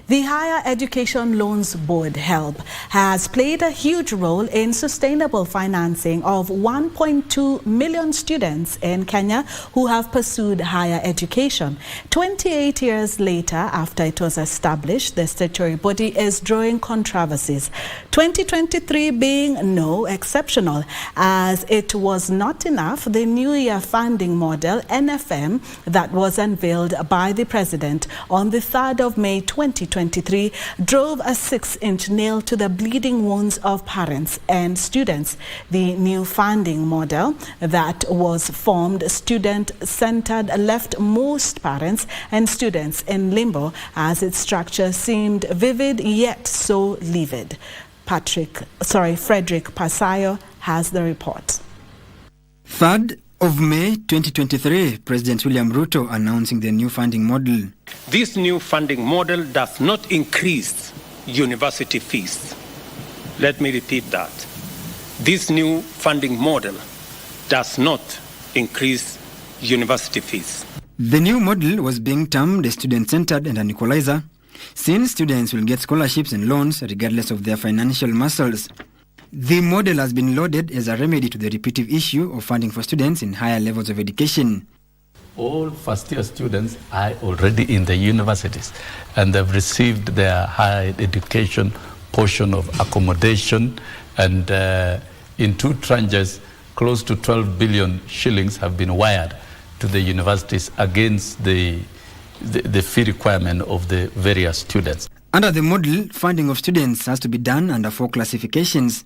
The Higher Education Loans Board, HELB, has played a huge role in sustainable financing of 1.2 million students in Kenya who have pursued higher education. 28 years later, after it was established, the statutory body is drawing controversies. 2023 being no exceptional, as it was not enough. The New Year funding model, NFM, that was unveiled by the President on the 3rd of May 2023 drove a 6-inch nail to the bleeding wounds of parents and students. The new funding model that was formed student-centered left most parents and students in limbo, as its structure seemed vivid yet so livid. Fredrick Parsayo has the report. 3rd of May 2023, President William Ruto announcing the new funding model. This new funding model does not increase university fees. Let me repeat that. This new funding model does not increase university fees. The new model was being termed student-centered and an equalizer, since students will get scholarships and loans regardless of their financial muscles. The model has been lauded as a remedy to the repetitive issue of funding for students in higher levels of education. All first-year students are already in the universities and they've received their higher education portion of accommodation, and in 2 tranches, close to 12 billion shillings have been wired to the universities against the fee requirement of the various students. Under the model, funding of students has to be done under 4 classifications: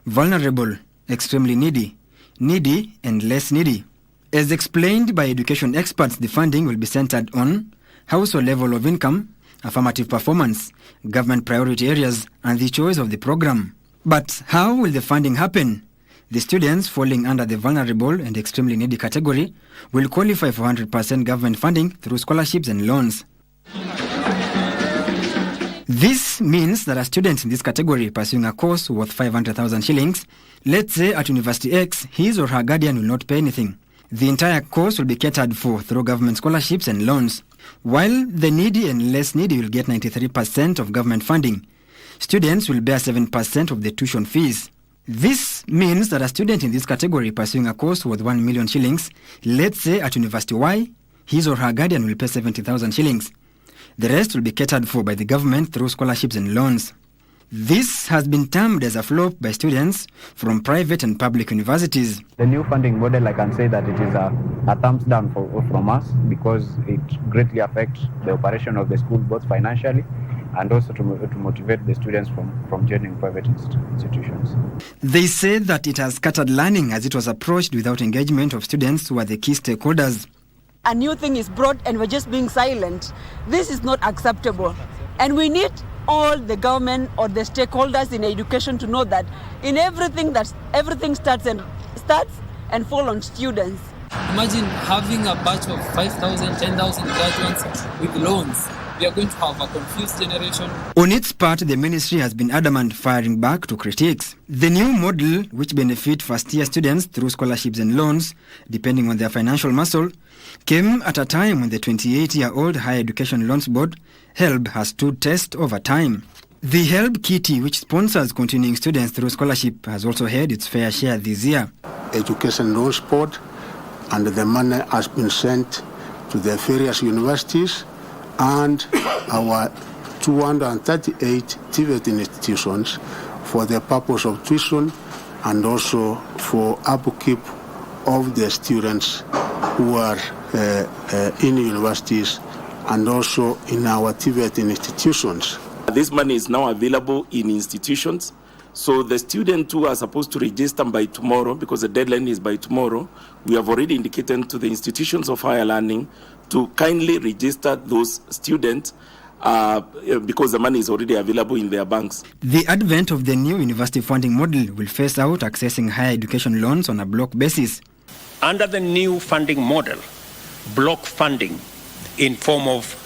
vulnerable, extremely needy, needy, and less needy. As explained by education experts, the funding will be centered on household level of income, affirmative performance, government priority areas, and the choice of the program. But how will the funding happen? The students falling under the vulnerable and extremely needy category will qualify for 100% government funding through scholarships and loans. This means that a student in this category pursuing a course worth 500,000 shillings, let's say at University X, his or her guardian will not pay anything. The entire course will be catered for through government scholarships and loans. While the needy and less needy will get 93% of government funding, students will bear 7% of the tuition fees. This means that a student in this category pursuing a course worth 1 million shillings, let's say at University Y, his or her guardian will pay 70,000 shillings. The rest will be catered for by the government through scholarships and loans. This has been termed as a flop by students from private and public universities. The new funding model, I can say that it is a thumbs down from us, because it greatly affects the operation of the school, both financially and also to motivate the students from joining private institutions. They say that it has scattered learning, as it was approached without engagement of students who are the key stakeholders. A new thing is brought and we're just being silent. This is not acceptable. And we need all the government or the stakeholders in education to know that in everything starts and fall on students. Imagine having a batch of 5,000, 10,000 graduates with loans. We are going to have a confused generation. On its part, the ministry has been adamant, firing back to critics. The new model, which benefit first-year students through scholarships and loans, depending on their financial muscle, came at a time when the 28-year-old Higher Education Loans Board, HELB, has stood test over time. The HELB kitty, which sponsors continuing students through scholarship, has also had its fair share this year. Education Loans Board, and the money has been sent to the various universities and our 238 TVET institutions for the purpose of tuition and also for upkeep of the students who are in universities and also in our TVET institutions. This money is now available in institutions. So the students who are supposed to register by tomorrow, because the deadline is by tomorrow, we have already indicated to the institutions of higher learning to kindly register those students because the money is already available in their banks. The advent of the new university funding model will phase out accessing higher education loans on a block basis. Under the new funding model, block funding in form of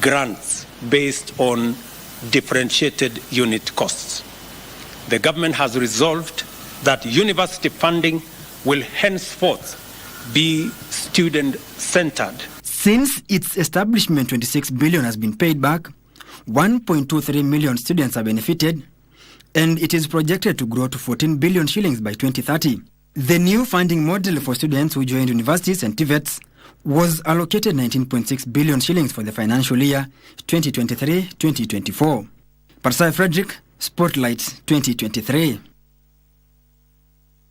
grants based on differentiated unit costs. The government has resolved that university funding will henceforth be student-centered. Since its establishment, 26 billion has been paid back, 1.23 million students are benefited, and it is projected to grow to 14 billion shillings by 2030. The new funding model for students who joined universities and TVETs was allocated 19.6 billion shillings for the financial year 2023-2024. Parsayo Fredrick, Spotlight 2023.